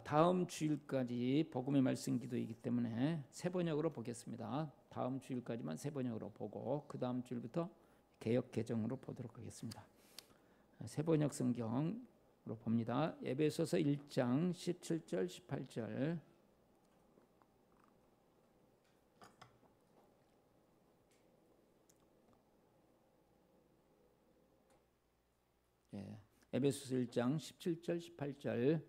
다음 주일까지 복음의 말씀 기도이기 때문에 새 번역으로 보겠습니다. 다음 주일까지만 새 번역으로 보고 그 다음 주일부터 개역 개정으로 보도록 하겠습니다. 새 번역 성경으로 봅니다. 에베소서 1장 17절 18절. 에베소서 1장 17절 18절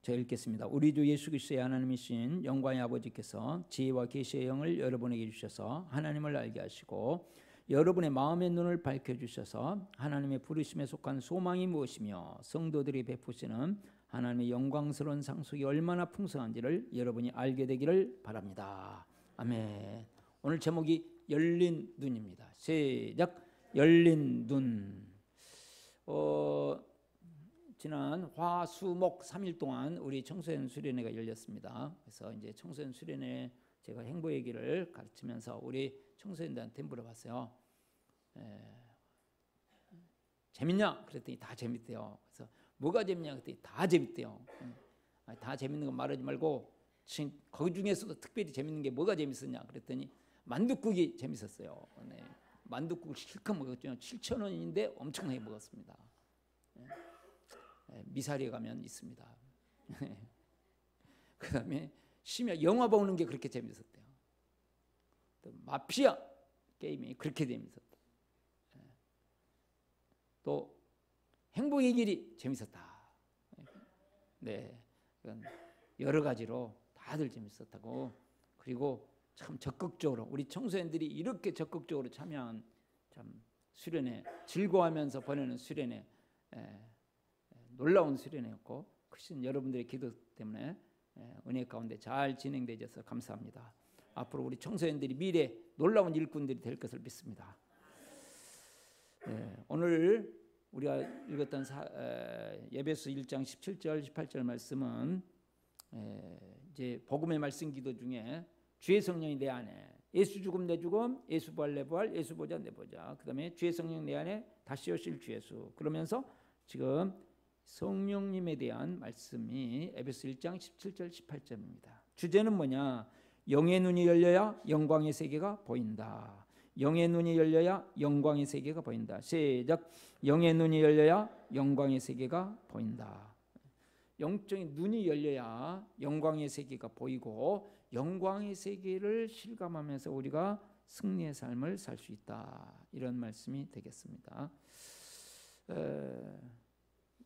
제가 읽겠습니다. 우리 주 예수 그리스도의 하나님이신 영광의 아버지께서 지혜와 계시의 영을 여러분에게 주셔서 하나님을 알게 하시고 여러분의 마음의 눈을 밝혀주셔서 하나님의 부르심에 속한 소망이 무엇이며 성도들이 베푸시는 하나님의 영광스러운 상속이 얼마나 풍성한지를 여러분이 알게 되기를 바랍니다. 아멘. 오늘 제목이 열린 눈입니다. 시작. 열린 눈. 지난 화, 수, 목 3일 동안 우리 청소년 수련회가 열렸습니다. 그래서 이제 청소년 수련회 제가 행보 얘기를 가르치면서 우리 청소년들한테 물어봤어요. 재밌냐? 그랬더니 다 재밌대요. 그래서 뭐가 재밌냐? 그랬더니 다 재밌대요. 다 재밌는 거 말하지 말고 거기 중에서도 특별히 재밌는 게 뭐가 재밌었냐? 그랬더니 만둣국이 재밌었어요. 네. 만둣국을 실컷 먹었죠. 7,000원인데 엄청나게 먹었습니다. 미사리에 가면 있습니다. 그 다음에 심야 영화 보는 게 그렇게 재밌었대요. 또 마피아 게임이 그렇게 재밌었다. 또 행복의 길이 재밌었다. 네, 여러 가지로 다들 재밌었다고. 그리고 참 적극적으로 우리 청소년들이 이렇게 적극적으로 참여한 참 수련회, 즐거워하면서 보내는 수련회, 놀라운 수련회였고 크신 여러분들의 기도 때문에 은혜 가운데 잘 진행되어서 감사합니다. 앞으로 우리 청소년들이 미래 놀라운 일꾼들이 될 것을 믿습니다. 오늘 우리가 읽었던 에베소 1장 17절 18절 말씀은 이제 복음의 말씀 기도 중에 주의 성령이 내 안에, 예수 죽음 내 죽음, 예수 부활 내 부활, 예수 보좌 내 보좌, 그 다음에 주의 성령 내 안에 다시 오실 주 예수. 그러면서 지금 성령님에 대한 말씀이 에베소 1장 17절 18절입니다. 주제는 뭐냐? 영의 눈이 열려야 영광의 세계가 보인다. 영의 눈이 열려야 영광의 세계가 보인다. 시작. 영의 눈이 열려야 영광의 세계가 보인다. 영적인 눈이 열려야 영광의 세계가 보이고 영광의 세계를 실감하면서 우리가 승리의 삶을 살 수 있다. 이런 말씀이 되겠습니다.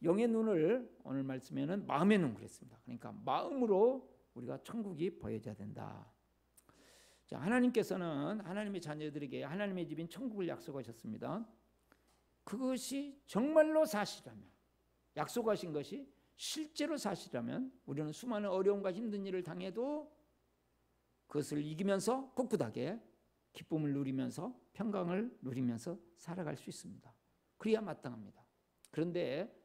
영의 눈을 오늘 말씀에는 마음의 눈 그랬습니다. 그러니까 마음으로 우리가 천국이 보여져야 된다. 자, 하나님께서는 하나님의 자녀들에게 하나님의 집인 천국을 약속하셨습니다. 그것이 정말로 사실이라면, 약속하신 것이 실제로 사실이라면 우리는 수많은 어려움과 힘든 일을 당해도 그것을 이기면서 꿋꿋하게 기쁨을 누리면서 평강을 누리면서 살아갈 수 있습니다. 그래야 마땅합니다. 그런데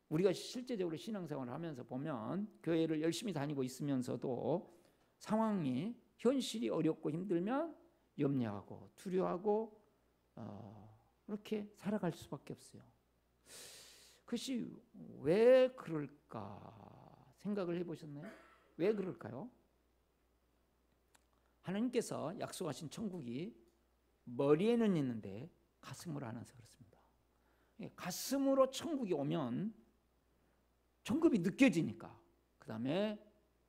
우리가 실제적으로 신앙생활을 하면서 보면 교회를 열심히 다니고 있으면서도 상황이 현실이 어렵고 힘들면 염려하고 두려워하고 그렇게 살아갈 수밖에 없어요. 그것이 왜 그럴까 생각을 해보셨나요? 왜 그럴까요? 하나님께서 약속하신 천국이 머리에는 있는데 가슴으로 안 와서 그렇습니다. 가슴으로 천국이 오면 천국이 느껴지니까, 그 다음에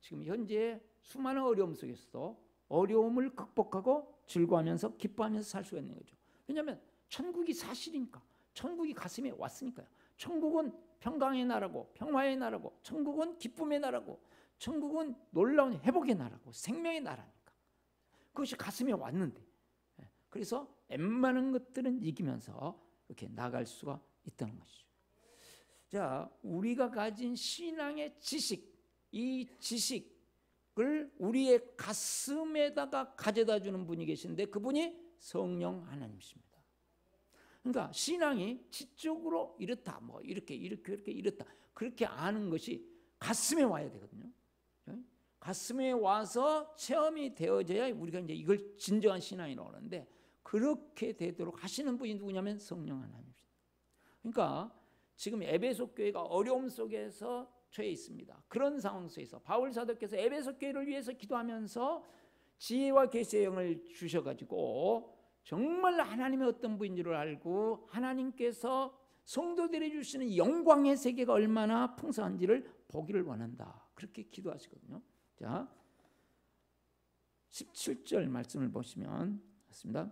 지금 현재 수많은 어려움 속에서도 어려움을 극복하고 즐거워하면서 기뻐하면서 살 수가 있는 거죠. 왜냐하면 천국이 사실이니까, 천국이 가슴에 왔으니까요. 천국은 평강의 나라고 평화의 나라고 천국은 기쁨의 나라고 천국은 놀라운 회복의 나라고 생명의 나라니까 그것이 가슴에 왔는데, 그래서 웬만한 것들은 이기면서 이렇게 나갈 수가 있다는 것이죠. 자, 우리가 가진 신앙의 지식, 이 지식을 우리의 가슴에다가 가져다 주는 분이 계신데 그분이 성령 하나님이십니다. 그러니까 신앙이 지적으로 이렇다, 뭐 이렇게 이렇다, 그렇게 아는 것이 가슴에 와야 되거든요. 가슴에 와서 체험이 되어져야 우리가 이제 이걸 진정한 신앙이라고 하는데, 그렇게 되도록 하시는 분이 누구냐면 성령 하나님이십니다. 그러니까 지금 에베소 교회가 어려움 속에서 처해 있습니다. 그런 상황 속에서 바울 사도께서 에베소 교회를 위해서 기도하면서 지혜와 계시의 영을 주셔가지고 정말 하나님의 어떤 분인 줄 알고 하나님께서 성도들이 주시는 영광의 세계가 얼마나 풍성한지를 보기를 원한다. 그렇게 기도하시거든요. 자, 17절 말씀을 보시면 맞습니다.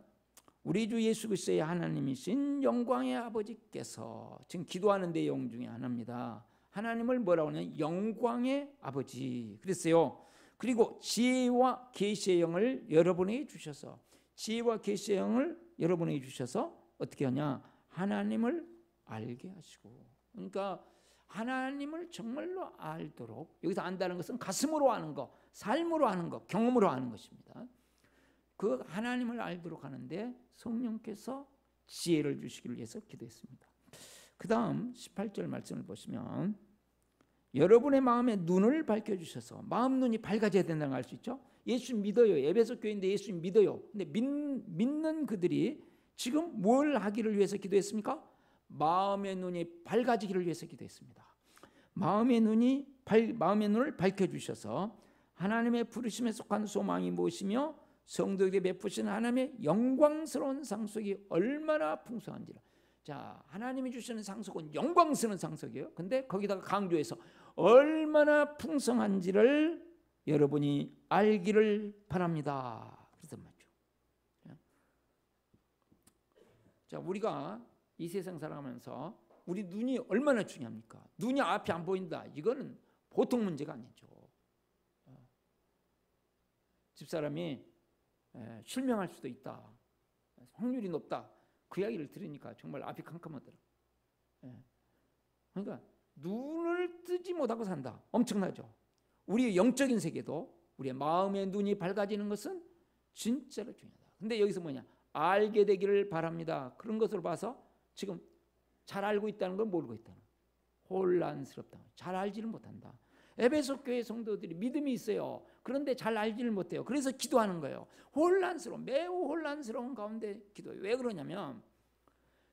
우리 주 예수 그리스도의 하나님이신 영광의 아버지께서 지금 기도하는 내용 중에 하나입니다. 하나님을 뭐라고 하냐면 영광의 아버지 그랬어요. 그리고 지혜와 계시의 영을 여러분에게 주셔서 지혜와 계시의 영을 여러분에게 주셔서 어떻게 하냐? 하나님을 알게 하시고, 그러니까 하나님을 정말로 알도록, 여기서 안다는 것은 가슴으로 아는 것, 삶으로 아는 것, 경험으로 아는 것입니다. 그 하나님을 알도록 하는데 성령께서 지혜를 주시기를 위해서 기도했습니다. 그 다음 18절 말씀을 보시면 여러분의 마음의 눈을 밝혀주셔서, 마음 눈이 밝아져야 된다는 걸 알 수 있죠. 예수 믿어요. 에베소 교회인데 예수 믿어요. 근데 믿는 그들이 지금 뭘 하기를 위해서 기도했습니까? 마음의 눈이 밝아지기를 위해서 기도했습니다. 마음의 눈을 밝혀주셔서 하나님의 부르심에 속한 소망이 무엇이며 성도에게 베푸신 하나님의 영광스러운 상속이 얼마나 풍성한지를. 자, 하나님이 주시는 상속은 영광스러운 상속이에요. 근데 거기다가 강조해서 얼마나 풍성한지를 여러분이 알기를 바랍니다. 그래서 말이죠. 자, 우리가 이 세상 살아가면서 우리 눈이 얼마나 중요합니까? 눈이 앞이 안 보인다. 이거는 보통 문제가 아니죠. 집사람이 실명할 수도 있다. 확률이 높다. 그 이야기를 들으니까 정말 앞이 캄캄하더라. 그러니까 눈을 뜨지 못하고 산다. 엄청나죠. 우리의 영적인 세계도 우리의 마음의 눈이 밝아지는 것은 진짜로 중요하다. 근데 여기서 뭐냐? 알게 되기를 바랍니다. 그런 것으로 봐서 지금 잘 알고 있다는 걸 모르고 있다는, 혼란스럽다. 잘 알지를 못한다. 에베소 교회 성도들이 믿음이 있어요. 그런데 잘 알지를 못해요. 그래서 기도하는 거예요. 매우 혼란스러운 가운데 기도해요. 왜 그러냐면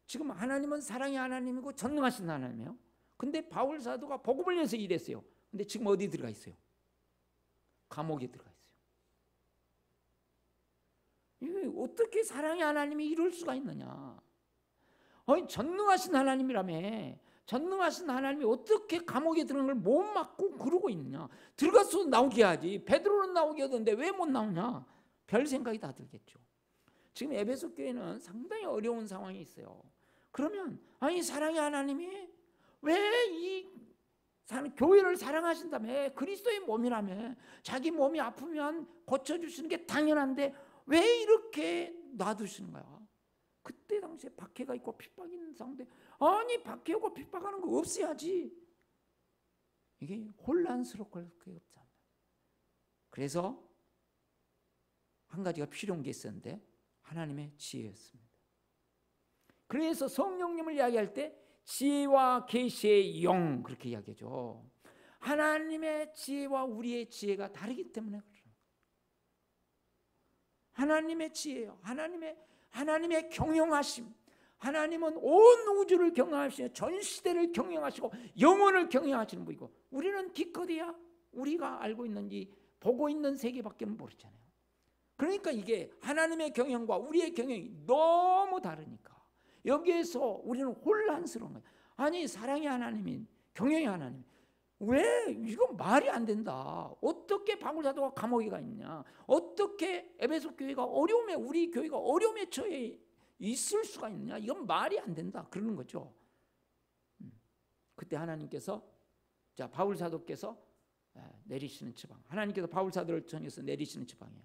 지금 하나님은 사랑의 하나님이고 전능하신 하나님이에요. 근데 바울 사도가 복음을 위해서 일했어요. 근데 지금 어디 들어가 있어요? 감옥에 들어가 있어요. 이게 어떻게 사랑의 하나님이 이럴 수가 있느냐? 아니, 전능하신 하나님이라며. 전능하신 하나님이 어떻게 감옥에 들어간 걸 못 막고 그러고 있느냐? 들어가서 나오게 해야지. 베드로는 나오게 하던데 왜 못 나오냐? 별 생각이 다 들겠죠. 지금 에베소 교회는 상당히 어려운 상황이 있어요. 그러면 아니, 사랑의 하나님이 왜 이 교회를 사랑하신다며, 그리스도의 몸이라며, 자기 몸이 아프면 고쳐주시는 게 당연한데 왜 이렇게 놔두시는 거야? 그때 당시에 박해가 있고 핍박이 있는 상황인데, 아니, 박해하고 핍박하는 거 없애야지. 이게 혼란스럽고 없잖아. 그래서 한 가지가 필요한 게 있었는데 하나님의 지혜였습니다. 그래서 성령님을 이야기할 때 지혜와 계시의 영, 그렇게 이야기하죠. 하나님의 지혜와 우리의 지혜가 다르기 때문에 그래요. 하나님의 지혜요. 하나님의 경영하심. 하나님은 온 우주를 경영하시고 전 시대를 경영하시고 영혼을 경영하시는 분이고, 우리는 기껏이야 우리가 알고 있는 이 보고 있는 세계밖에 모르잖아요. 그러니까 이게 하나님의 경영과 우리의 경영이 너무 다르니까 여기에서 우리는 혼란스러운 거예요. 아니, 사랑의 하나님인, 경영의 하나님, 왜 이건 말이 안 된다. 어떻게 바울 사도가 감옥에 가 있냐? 어떻게 에베소 교회가 어려움에, 우리 교회가 어려움에 처해 있을 수가 있느냐? 이건 말이 안 된다. 그러는 거죠. 그때 하나님께서, 자, 바울 사도께서 내리시는 지방, 하나님께서 바울 사도를 통해서 내리시는 지방이에요.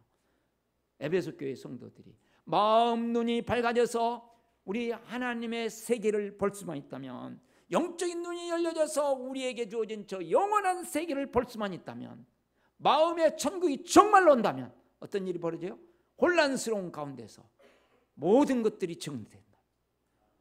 에베소 교회 성도들이 마음 눈이 밝아져서 우리 하나님의 세계를 볼 수만 있다면, 영적인 눈이 열려져서 우리에게 주어진 저 영원한 세계를 볼 수만 있다면, 마음의 천국이 정말로 온다면 어떤 일이 벌어져요? 혼란스러운 가운데서 모든 것들이 정리된다.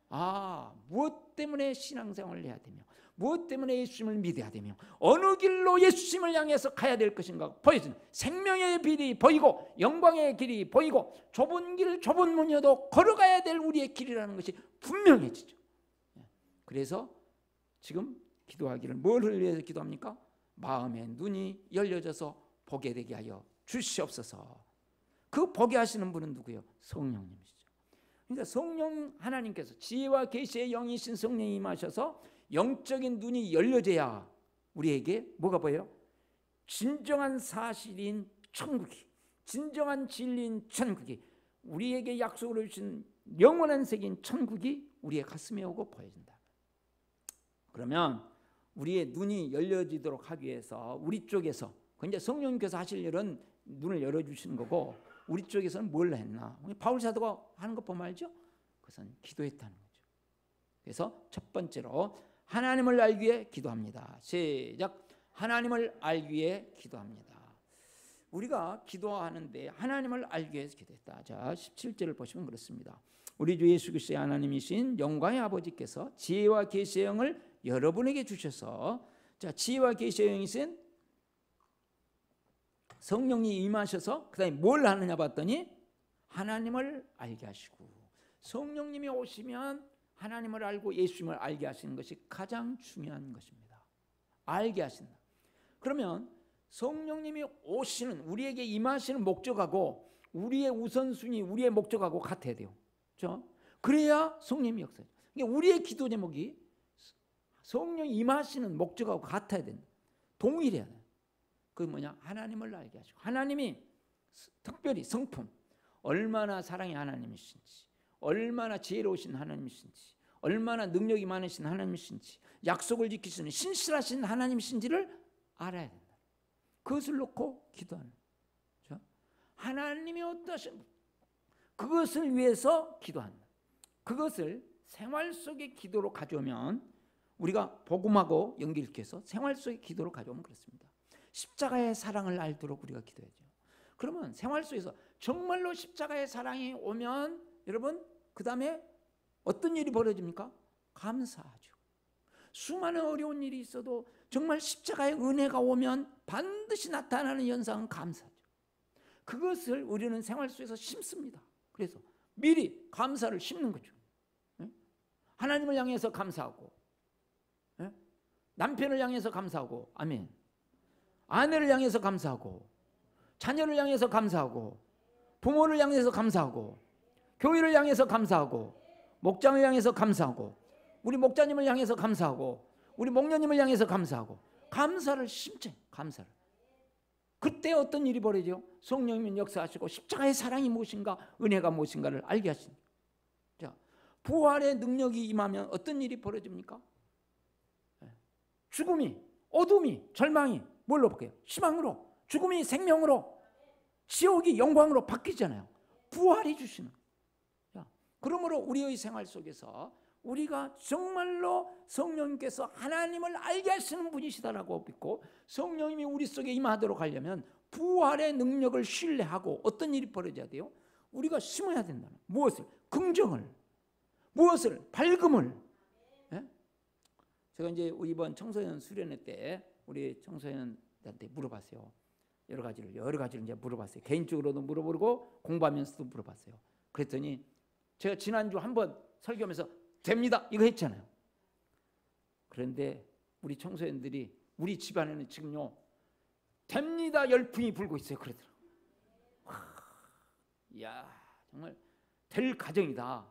아, 무엇 때문에 신앙생활을 해야 되며, 무엇 때문에 예수님을 믿어야 되며, 어느 길로 예수님을 향해서 가야 될 것인가 보여지는, 생명의 길이 보이고 영광의 길이 보이고 좁은 길, 좁은 문이어도 걸어가야 될 우리의 길이라는 것이 분명해지죠. 그래서 지금 기도하기를 뭘 위해서 기도합니까? 마음의 눈이 열려져서 보게 되게 하여 주시옵소서. 그 보게 하시는 분은 누구예요? 성령님이시죠. 그러니까 성령 하나님께서 지혜와 계시의 영이신 성령이 임하셔서 영적인 눈이 열려져야 우리에게 뭐가 보여요? 진정한 사실인 천국이, 진정한 진리인 천국이, 우리에게 약속을 주신 영원한 세계인 천국이 우리의 가슴에 오고 보여진다. 그러면 우리의 눈이 열려지도록 하기 위해서 우리 쪽에서, 이제 성령님께서 하실 일은 눈을 열어주시는 거고, 우리 쪽에서는 뭘 했나? 바울 사도가 하는 거 보면 알죠? 그것은 기도했다는 거죠. 그래서 첫 번째로 하나님을 알기 위해 기도합니다. 시작. 하나님을 알기 위해 기도합니다. 우리가 기도하는데 하나님을 알기 위해서 기도했다. 자, 17절을 보시면 그렇습니다. 우리 주 예수 그리스도의 하나님이신 영광의 아버지께서 지혜와 계시의 영을 여러분에게 주셔서, 자, 지혜와 계시의 영이신 성령이 임하셔서 그 다음에 뭘 하느냐 봤더니 하나님을 알게 하시고, 성령님이 오시면 하나님을 알고 예수님을 알게 하시는 것이 가장 중요한 것입니다. 알게 하신다. 그러면 성령님이 오시는, 우리에게 임하시는 목적하고 우리의 우선순위, 우리의 목적하고 같아야 돼요. 그렇죠? 그래야 성령님이 역사해요. 그러니까 우리의 기도 제목이 성령이 임하시는 목적하고 같아야 된다. 동일해야 돼요. 그게 뭐냐? 하나님을 알게 하시고, 하나님이 특별히 성품, 얼마나 사랑의 하나님이신지, 얼마나 지혜로우신 하나님이신지, 얼마나 능력이 많으신 하나님이신지, 약속을 지키시는 신실하신 하나님이신지를 알아야 된다. 그것을 놓고 기도하는 거죠. 하나님이 어떠신, 그것을 위해서 기도한다. 그것을 생활 속의 기도로 가져오면, 우리가 복음하고 연결해서 생활 속의 기도로 가져오면 그렇습니다. 십자가의 사랑을 알도록 우리가 기도해야죠. 그러면 생활 속에서 정말로 십자가의 사랑이 오면 여러분, 그 다음에 어떤 일이 벌어집니까? 감사하죠. 수많은 어려운 일이 있어도 정말 십자가의 은혜가 오면 반드시 나타나는 현상은 감사죠. 그것을 우리는 생활 속에서 심습니다. 그래서 미리 감사를 심는 거죠. 하나님을 향해서 감사하고, 남편을 향해서 감사하고, 아멘. 아내를 향해서 감사하고, 자녀를 향해서 감사하고, 부모를 향해서 감사하고, 교회를 향해서 감사하고, 목장을 향해서 감사하고, 우리 목자님을 향해서 감사하고, 우리 목녀님을 향해서 감사하고, 감사를 심지, 감사를. 그때 어떤 일이 벌어지죠? 성령님이 역사하시고 십자가의 사랑이 무엇인가, 은혜가 무엇인가를 알게 하십니다. 자, 부활의 능력이 임하면 어떤 일이 벌어집니까? 죽음이, 어둠이, 절망이 뭘로 바뀌어요? 희망으로, 죽음이 생명으로, 지옥이 영광으로 바뀌잖아요. 부활이 주시는. 자, 그러므로 우리의 생활 속에서 우리가 정말로 성령님께서 하나님을 알게 하시는 분이시다라고 믿고 성령님이 우리 속에 임하도록 하려면 부활의 능력을 신뢰하고 어떤 일이 벌어져야 돼요? 우리가 심어야 된다는. 무엇을? 긍정을. 무엇을? 밝음을. 예? 제가 이제 이번 청소년 수련회 때 우리 청소년한테 물어봤어요. 여러 가지를 이제 물어봤어요. 개인적으로도 물어보고 공부하면서도 물어봤어요. 그랬더니 제가 지난주 한번 설교하면서 됩니다 이거 했잖아요. 그런데 우리 청소년들이 우리 집안에는 지금요 됩니다 열풍이 불고 있어요. 그러더라고요. 이야, 정말 될 가정이다.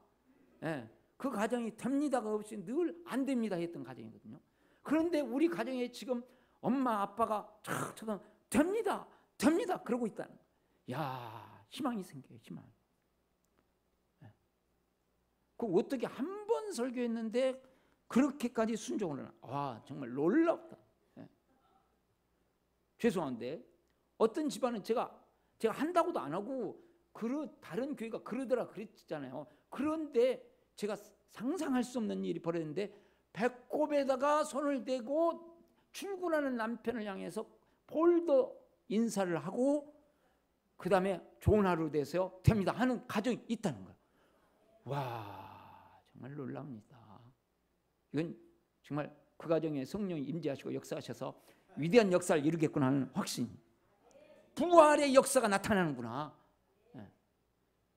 예, 그 가정이 됩니다가 없이 늘 안 됩니다 했던 가정이거든요. 그런데 우리 가정에 지금 엄마 아빠가 촥 됩니다 됩니다 그러고 있다는 거예요. 야, 희망이 생겨요. 희망. 그 어떻게 한 번 설교했는데 그렇게까지 순종을 하나? 와, 정말 놀랍다. 예. 죄송한데 어떤 집안은 제가 한다고도 안 하고 다른 교회가 그러더라 그랬잖아요. 그런데 제가 상상할 수 없는 일이 벌어졌는데 배꼽에다가 손을 대고 출근하는 남편을 향해서 폴더 인사를 하고 그 다음에 좋은 하루 되세요 됩니다 하는 가정이 있다는 거예요. 와, 정말 놀랍니다. 이건 정말 그 가정에 성령이 임재하시고 역사하셔서 위대한 역사를 이루겠구나 하는 확신. 부활의 역사가 나타나는구나. 네.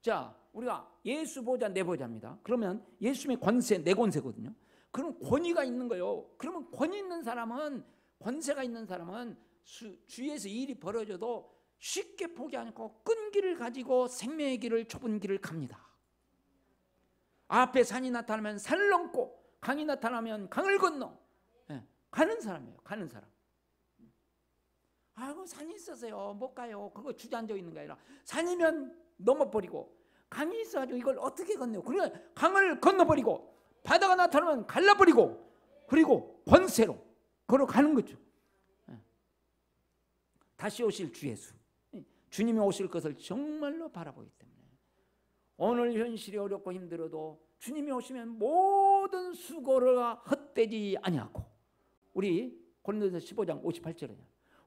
자, 우리가 예수 보자 내 보자입니다. 그러면 예수님의 권세 내 권세거든요. 그럼 권위가 있는 거예요. 그러면 권위 있는 사람은, 권세가 있는 사람은 주위에서 일이 벌어져도 쉽게 포기 않고 끈 길을 가지고 생명의 길을, 좁은 길을 갑니다. 앞에 산이 나타나면 산을 넘고 강이 나타나면 강을 건너 가는 사람이에요. 가는 사람. 아이고 산이 있어서요 못 가요. 그거 주저앉아 있는 게 아니라 산이면 넘어버리고 강이 있어가지고 이걸 어떻게 건너요? 그러니까 강을 건너버리고 바다가 나타나면 갈라버리고 그리고 권세로 걸어가는 거죠. 다시 오실 주 예수, 주님이 오실 것을 정말로 바라보기 때문에 오늘 현실이 어렵고 힘들어도 주님이 오시면 모든 수고가 헛되지 아니하고, 우리 고린도서 15장 58절에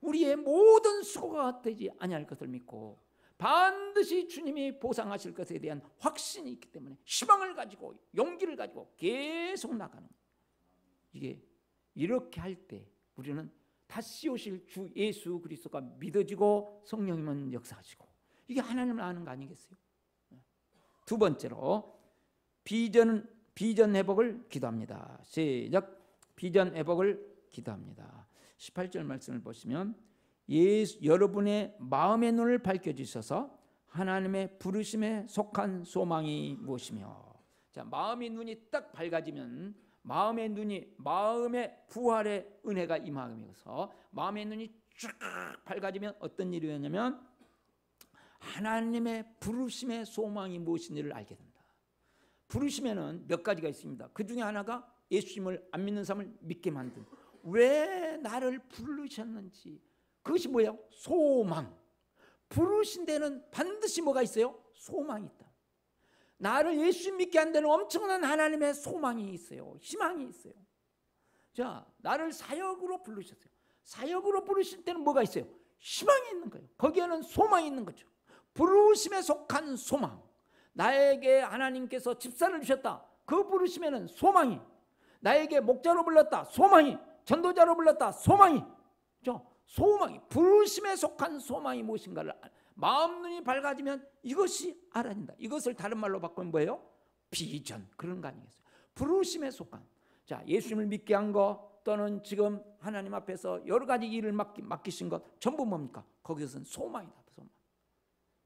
우리의 모든 수고가 헛되지 아니할 것을 믿고 반드시 주님이 보상하실 것에 대한 확신이 있기 때문에 희망을 가지고 용기를 가지고 계속 나가는 거예요. 이게 이렇게 할 때 우리는 다시 오실 주 예수 그리스도가 믿어지고 성령님은 역사하시고, 이게 하나님을 아는 거 아니겠어요? 두 번째로 비전 회복을 기도합니다. 시작. 비전 회복을 기도합니다. 18절 말씀을 보시면 여러분의 마음의 눈을 밝혀주셔서 하나님의 부르심에 속한 소망이 무엇이며. 자, 마음의 눈이 딱 밝아지면 마음의 눈이, 마음의 부활의 은혜가 임하면서 마음의 눈이 쫙 밝아지면 어떤 일이 되냐면 하나님의 부르심의 소망이 무엇인지를 알게 된다. 부르심에는 몇 가지가 있습니다. 그 중에 하나가 예수님을 안 믿는 사람을 믿게 만든, 왜 나를 부르셨는지, 그것이 뭐예요? 소망. 부르신 데는 반드시 뭐가 있어요? 소망이 있다. 나를 예수 믿게 한 데는 엄청난 하나님의 소망이 있어요. 희망이 있어요. 자, 나를 사역으로 부르셨어요. 사역으로 부르실 때는 뭐가 있어요? 희망이 있는 거예요. 거기에는 소망이 있는 거죠. 부르심에 속한 소망. 나에게 하나님께서 집사를 주셨다. 그 부르심에는 소망이, 나에게 목자로 불렀다. 소망이, 전도자로 불렀다. 소망이, 소망이, 부르심에 속한 소망이 무엇인가를 마음 눈이 밝아지면 이것이 알아진다. 이것을 다른 말로 바꾸면 뭐예요? 비전. 그런 거 아니겠어요? 부르심에 속한. 자, 예수님을 믿게 한 거, 또는 지금 하나님 앞에서 여러 가지 일을 맡기신 것 전부 뭡니까? 거기서는 소망이다. 소망.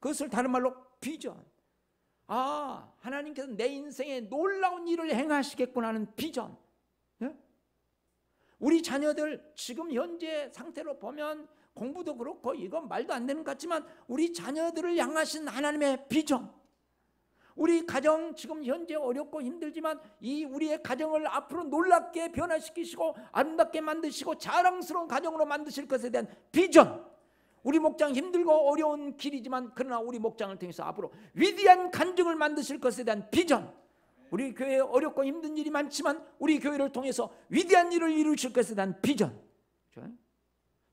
그것을 다른 말로 비전. 아, 하나님께서 내 인생에 놀라운 일을 행하시겠구나 하는 비전. 예? 우리 자녀들 지금 현재 상태로 보면 공부도 그렇고 이건 말도 안 되는 것 같지만 우리 자녀들을 향하신 하나님의 비전. 우리 가정 지금 현재 어렵고 힘들지만 이 우리의 가정을 앞으로 놀랍게 변화시키시고 아름답게 만드시고 자랑스러운 가정으로 만드실 것에 대한 비전. 우리 목장 힘들고 어려운 길이지만 그러나 우리 목장을 통해서 앞으로 위대한 간증을 만드실 것에 대한 비전. 우리 교회에 어렵고 힘든 일이 많지만 우리 교회를 통해서 위대한 일을 이루실 것에 대한 비전.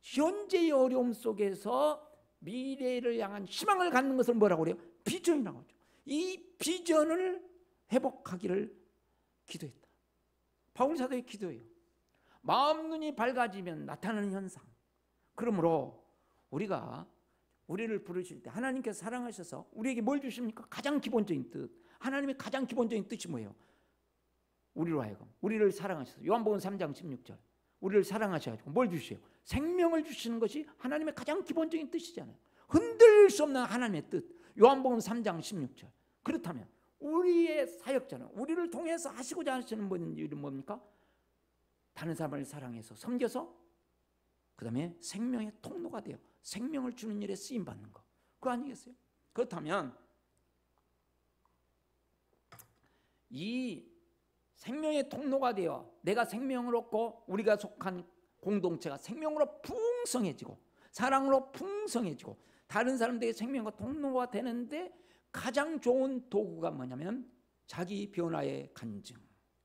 현재의 어려움 속에서 미래를 향한 희망을 갖는 것을 뭐라고 그래요? 비전이라고 하죠. 이 비전을 회복하기를 기도했다. 바울 사도의 기도예요. 마음 눈이 밝아지면 나타나는 현상. 그러므로 우리가 우리를 부르실 때 하나님께서 사랑하셔서 우리에게 뭘 주십니까? 가장 기본적인 뜻. 하나님의 가장 기본적인 뜻이 뭐예요? 우리로 하여금 우리를 사랑하셔서, 요한복음 3장 16절 우리를 사랑하셔가지고 뭘 주세요? 생명을 주시는 것이 하나님의 가장 기본적인 뜻이잖아요. 흔들릴 수 없는 하나님의 뜻. 요한복음 3장 16절. 그렇다면 우리의 사역자는 우리를 통해서 하시고자 하시는 분은 일은 뭡니까? 다른 사람을 사랑해서 섬겨서 그 다음에 생명의 통로가 되어 생명을 주는 일에 쓰임받는 거. 그거 아니겠어요? 그렇다면 이 생명의 통로가 되어 내가 생명을 얻고 우리가 속한 공동체가 생명으로 풍성해지고 사랑으로 풍성해지고 다른 사람들에게 생명과 통로가 되는데 가장 좋은 도구가 뭐냐면 자기 변화의 간증.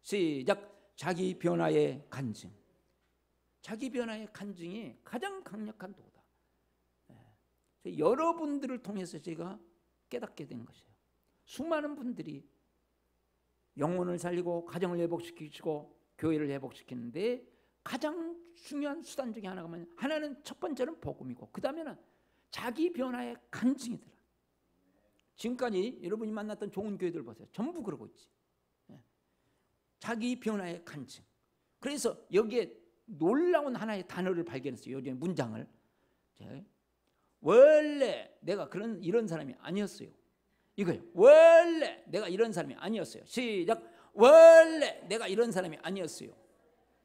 시작. 자기 변화의 간증. 자기 변화의 간증이 가장 강력한 도구다. 여러분들을 통해서 제가 깨닫게 된 것이에요. 수많은 분들이 영혼을 살리고 가정을 회복시키시고 교회를 회복시키는데 가장 중요한 수단 중에 하나가 뭐냐? 하나는 첫 번째는 복음이고 그 다음에는 자기 변화의 간증이더라. 지금까지 여러분이 만났던 좋은 교회들 보세요. 전부 그러고 있지. 자기 변화의 간증. 그래서 여기에 놀라운 하나의 단어를 발견했어요. 여기 문장을. 원래 내가 이런 사람이 아니었어요. 이거예요. 원래 내가 이런 사람이 아니었어요. 시작. 원래 내가 이런 사람이 아니었어요.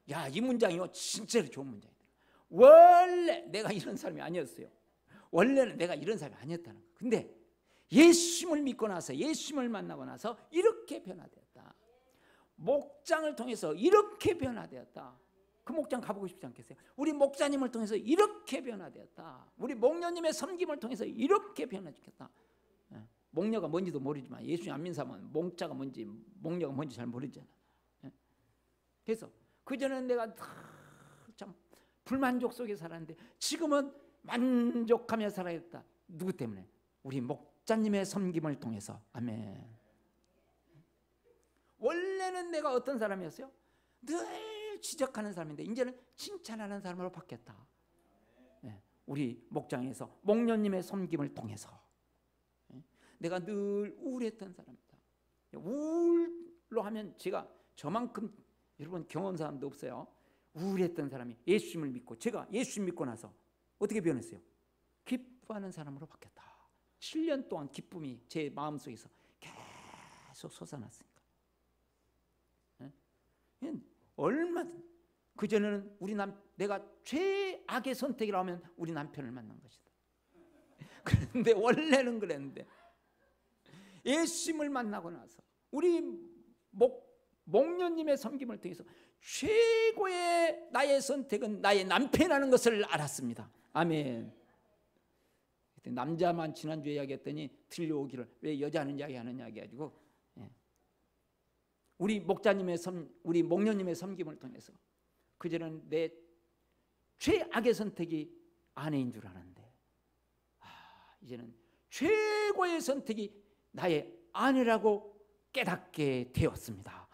야, 이 문장이요 진짜로 좋은 문장이다. 원래 내가 이런 사람이 아니었어요. 원래는 내가 이런 사람이 아니었다는 거. 근데 예수님을 믿고 나서, 예수님을 만나고 나서 이렇게 변화되었다. 목장을 통해서 이렇게 변화되었다. 그 목장 가보고 싶지 않겠어요? 우리 목사님을 통해서 이렇게 변화되었다. 우리 목녀님의 섬김을 통해서 이렇게 변화시켰다. 목녀가 뭔지도 모르지만 예수님 안 믿는 사람은 목자가 뭔지, 목녀가 뭔지 잘 모르잖아. 그래서 그전에는 내가 참 불만족 속에 살았는데 지금은 만족하며 살아야겠다. 누구 때문에? 우리 목자님의 섬김을 통해서. 아멘. 원래는 내가 어떤 사람이었어요? 늘 지적하는 사람인데 이제는 칭찬하는 사람으로 바뀌었다. 우리 목장에서 목녀님의 섬김을 통해서 내가 늘 우울했던 사람이다. 우울로 하면 제가 저만큼 여러분 경험 사람도 없어요. 우울했던 사람이 예수님을 믿고, 제가 예수님 믿고 나서 어떻게 변했어요? 기뻐하는 사람으로 바뀌었다. 7년 동안 기쁨이 제 마음속에서 계속 솟아났으니까. 얼마든 그전에는 내가 최악의 선택이라 하면 우리 남편을 만난 것이다. 그런데 원래는 그랬는데 예수님을 만나고 나서 우리 목녀님의 섬김을 통해서 최고의 나의 선택은 나의 남편이라는 것을 알았습니다. 아멘. 남자만 지난주에 이야기했더니 들려오기를 왜 여자는 이야기하느냐 해가지고, 우리 우리 목녀님의 섬김을 통해서 그전에는 내 최악의 선택이 아내인 줄 아는데, 이제는 최고의 선택이 나의 아내라고 깨닫게 되었습니다.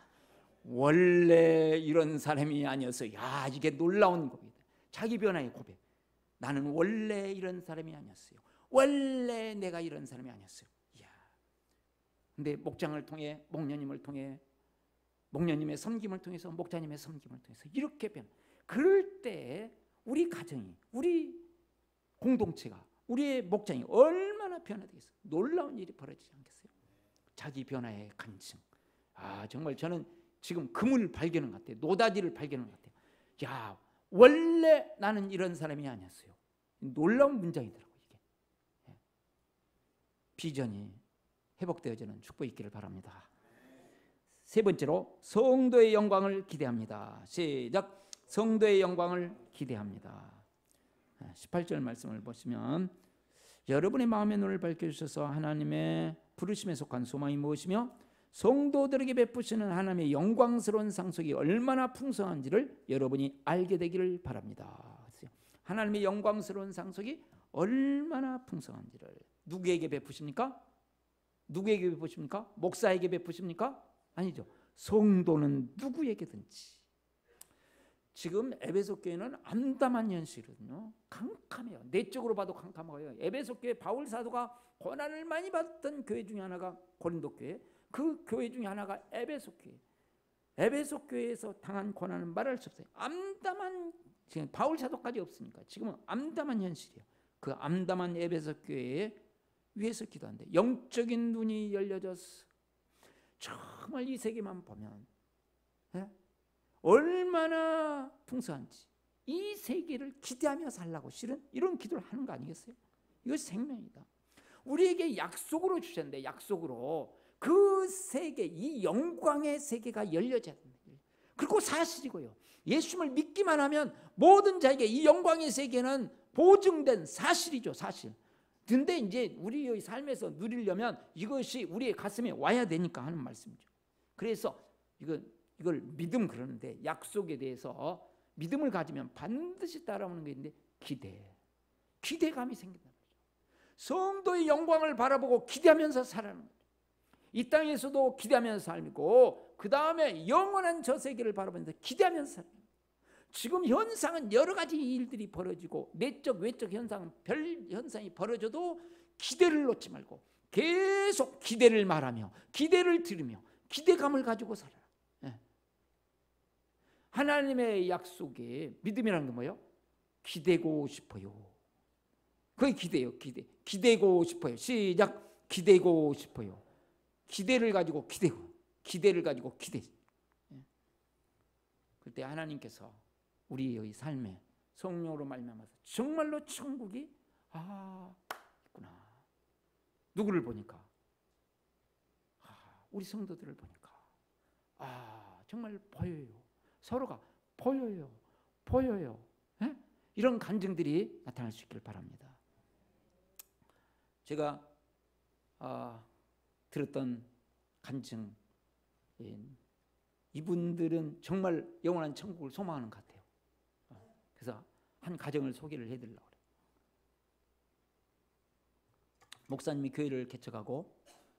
원래 이런 사람이 아니었어요. 야, 이게 놀라운 고백이다. 자기 변화의 고백. 나는 원래 이런 사람이 아니었어요. 원래 내가 이런 사람이 아니었어요. 이야. 근데 목장을 통해, 목녀님을 통해, 목녀님의 섬김을 통해서, 목자님의 섬김을 통해서 이렇게 그럴 때 우리 가정이, 우리 공동체가, 우리의 목장이 얼마나 변화되겠어요. 놀라운 일이 벌어지지 않겠어요? 자기 변화의 간증. 정말 저는 지금 금을 발견한 것 같아요. 노다지를 발견한 것 같아요. 야, 원래 나는 이런 사람이 아니었어요. 놀라운 문장이더라고요. 이게. 비전이 회복되어지는 축복이 있기를 바랍니다. 세 번째로 성도의 영광을 기대합니다. 시작. 성도의 영광을 기대합니다. 18절 말씀을 보시면, 여러분의 마음의 눈을 밝혀주셔서 하나님의 부르심에 속한 소망이 무엇이며 성도들에게 베푸시는 하나님의 영광스러운 상속이 얼마나 풍성한지를 여러분이 알게 되기를 바랍니다. 하나님의 영광스러운 상속이 얼마나 풍성한지를 누구에게 베푸십니까? 누구에게 베푸십니까? 목사에게 베푸십니까? 아니죠. 성도는 누구에게든지. 지금 에베소 교회는 암담한 현실이거든요. 캄캄해요. 내적으로 봐도 캄캄해요. 에베소 교회 바울 사도가 고난을 많이 받던 교회 중에 하나가 고린도 교회, 그 교회 중에 하나가 에베소 교회. 에베소 교회에서 당한 고난은 말할 수 없어요. 암담한, 지금 바울 사도까지 없으니까 지금은 암담한 현실이에요. 그 암담한 에베소 교회에 위해서 기도하는데 영적인 눈이 열려져서 정말 이 세계만 보면 얼마나 풍성한지, 이 세계를 기대하며 살라고 실은 이런 기도를 하는 거 아니겠어요? 이것이 생명이다. 우리에게 약속으로 주셨는데, 약속으로 그 세계, 이 영광의 세계가 열려져야 된다. 그리고 사실이고요. 예수님을 믿기만 하면 모든 자에게 이 영광의 세계는 보증된 사실이죠, 사실. 근데 이제 우리의 삶에서 누리려면 이것이 우리의 가슴에 와야 되니까 하는 말씀이죠. 그래서 이걸 믿음 그러는데, 약속에 대해서 믿음을 가지면 반드시 따라오는 게 있는데 기대감이 생긴다. 성도의 영광을 바라보고 기대하면서 살아가는 거죠. 이 땅에서도 기대하면서 살고, 그 다음에 영원한 저 세계를 바라보면서 기대하면서 살아요. 지금 현상은 여러 가지 일들이 벌어지고 내적 외적 현상, 별 현상이 벌어져도 기대를 놓지 말고 계속 기대를 말하며 기대를 들으며 기대감을 가지고 살아라. 하나님의 약속에 믿음이라는 게 뭐예요? 기대고 싶어요. 그게 기대요. 기대고 싶어요. 시작. 기대고 싶어요. 기대를 가지고 기대고, 기대를 가지고 기대. 그때 하나님께서 우리의 삶에 성령으로 말미암아서 정말로 천국이 있구나. 누구를 보니까? 우리 성도들을 보니까 정말 보여요. 서로가 보여요. 예? 이런 감정들이 나타날 수 있기를 바랍니다. 제가 들었던 간증, 이분들은 정말 영원한 천국을 소망하는 것 같아요. 그래서 한 가정을 소개를 해드리려고 그래요. 목사님이 교회를 개척하고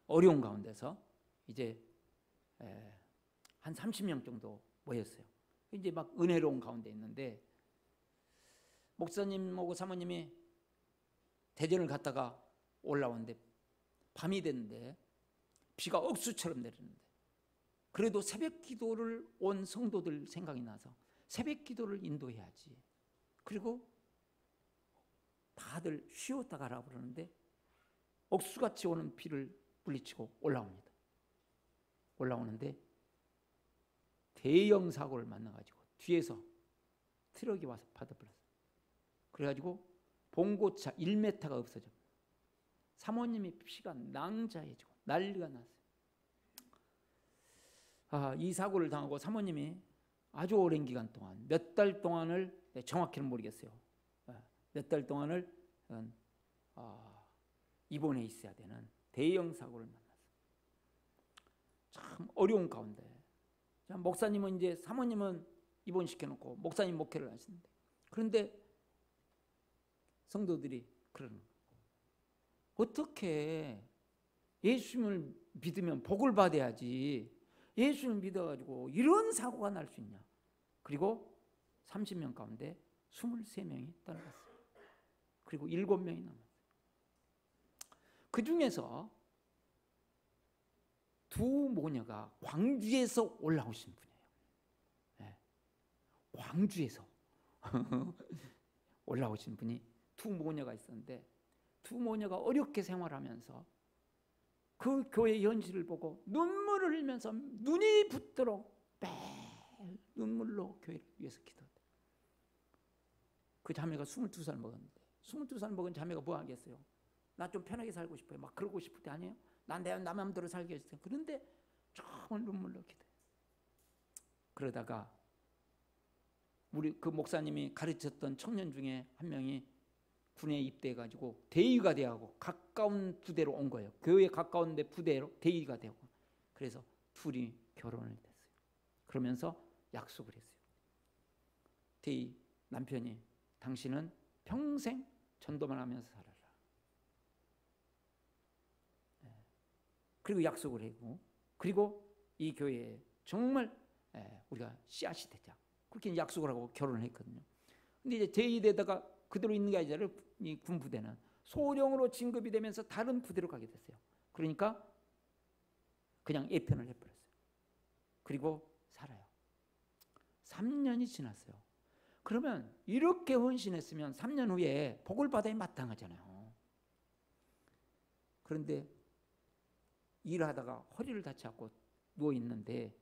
어려운 가운데서 이제 한 30명 정도 모였어요. 이제 막 은혜로운 가운데 있는데 목사님하고 사모님이 대전을 갔다가 올라오는데 밤이 됐는데 비가 억수처럼 내리는데 그래도 새벽 기도를 온 성도들 생각이 나서 새벽 기도를 인도해야지. 그리고 다들 쉬었다 가라 그러는데 억수같이 오는 비를 물리치고 올라옵니다. 올라오는데 대형 사고를 만나가지고 뒤에서 트럭이 와서 받아버렸어요. 그래가지고 봉고차 1m가 없어져. 사모님이 피가 낭자해지고 난리가 났어요. 이 사고를 당하고 사모님이 아주 오랜 기간 동안 몇 달 동안을 정확히는 모르겠어요. 몇 달 동안을 입원해 있어야 되는 대형 사고를 만났어요. 참 어려운 가운데 목사님은 이제 사모님은 입원시켜놓고 목사님 목회를 하시는데 그런데 성도들이 그러는 거예요. 어떻게 예수님을 믿으면 복을 받아야지 예수님을 믿어가지고 이런 사고가 날 수 있냐. 그리고 30명 가운데 23명이 떠나갔어요. 그리고 7명이 남았어요. 그 중에서 두 모녀가 광주에서 올라오신 분이에요. 네. 광주에서 올라오신 분이 두 모녀가 있었는데 두 모녀가 어렵게 생활하면서 그 교회의 현실을 보고 눈물을 흘리면서 눈이 붓도록 매일 눈물로 교회를 위해서 기도했대요. 그 자매가 22살 먹었는데 22살 먹은 자매가 뭐 하겠어요? 나 좀 편하게 살고 싶어요. 막 그러고 싶을 때 아니에요? 난 내 마음대로 살게 해주세요. 그런데 정말 눈물로 기도해요. 그러다가 우리 그 목사님이 가르쳤던 청년 중에 한 명이 군에 입대해가지고 대위가 되고 가까운 부대로 온 거예요. 교회 가까운 데 부대로 대위가 되고 그래서 둘이 결혼을 했어요. 그러면서 약속을 했어요. 대위 남편이 당신은 평생 전도만 하면서 살아라. 그리고 약속을 했고 그리고 이 교회에 정말 우리가 씨앗이 되자 그렇게 약속을 하고 결혼을 했거든요. 근데 이제 대위되다가 그대로 있는 게 아니라 이 군부대는 소령으로 진급이 되면서 다른 부대로 가게 됐어요. 그러니까 그냥 예편을 해버렸어요. 그리고 살아요. 3년이 지났어요. 그러면 이렇게 헌신했으면 3년 후에 복을 받아야 마땅하잖아요. 그런데 일하다가 허리를 다쳐갖고 누워있는데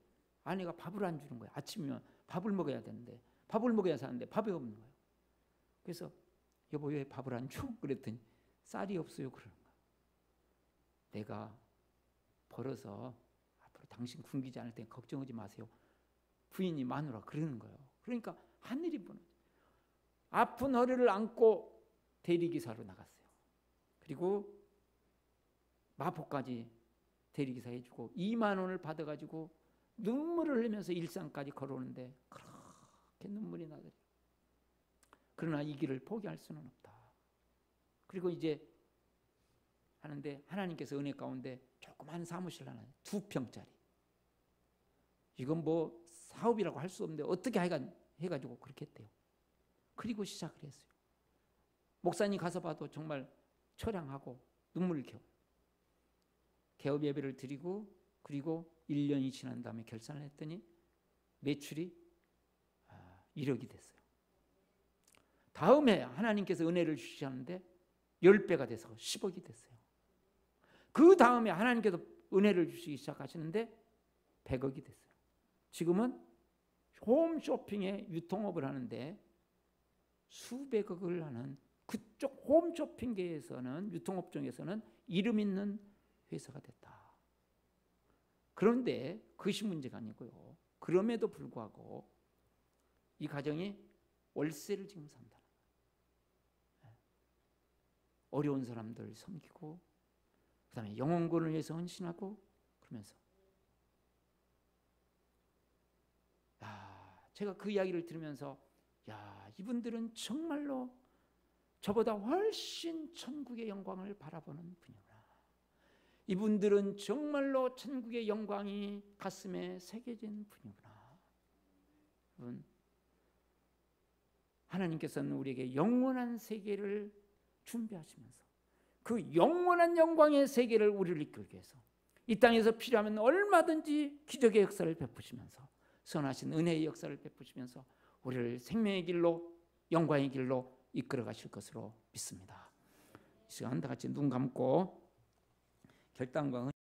아내가 밥을 안 주는 거예요. 아침이면 밥을 먹어야 되는데 밥을 먹어야 사는데 밥이 없는 거예요. 그래서 여보 왜 밥을 안 줘? 그랬더니 쌀이 없어요. 그러는 거예요. 내가 벌어서 앞으로 당신 굶기지 않을 테니 걱정하지 마세요. 부인이 마누라 그러는 거예요. 그러니까 하늘이 무너져. 아픈 허리를 안고 대리기사로 나갔어요. 그리고 마포까지 대리기사 해주고 2만 원을 받아가지고 눈물을 흘리면서 일산까지 걸어오는데 그렇게 눈물이 나더래요. 그러나 이 길을 포기할 수는 없다. 그리고 이제 하는데 하나님께서 은혜 가운데 조그만 사무실 하나 2평짜리 이건 뭐 사업이라고 할 수 없는데 어떻게 해가지고 그렇게 했대요. 그리고 시작을 했어요. 목사님 가서 봐도 정말 처량하고 눈물을 겨워요. 개업 예배를 드리고 그리고 1년이 지난 다음에 결산을 했더니 매출이 1억이 됐어요. 다음에 하나님께서 은혜를 주시는데 10배가 돼서 10억이 됐어요. 그 다음에 하나님께서 은혜를 주시기 시작하시는데 100억이 됐어요. 지금은 홈쇼핑의 유통업을 하는데 수백억을 하는, 그쪽 홈쇼핑계에서는, 유통업종에서는 이름 있는 회사가 됐다. 그런데 그것이 문제가 아니고요. 그럼에도 불구하고 이 가정이 월세를 지금 산다. 어려운 사람들 섬기고, 그 다음에 영혼권을 위해서 헌신하고, 그러면서 제가 그 이야기를 들으면서 이분들은 정말로 저보다 훨씬 천국의 영광을 바라보는 분이구나. 이분들은 정말로 천국의 영광이 가슴에 새겨진 분이구나. 여러분, 하나님께서는 우리에게 영원한 세계를 준비하시면서 그 영원한 영광의 세계를 우리를 이끌기 위해서 이 땅에서 필요하면 얼마든지 기적의 역사를 베푸시면서, 선하신 은혜의 역사를 베푸시면서 우리를 생명의 길로, 영광의 길로 이끌어 가실 것으로 믿습니다. 이 시간 다 같이 눈 감고 결단과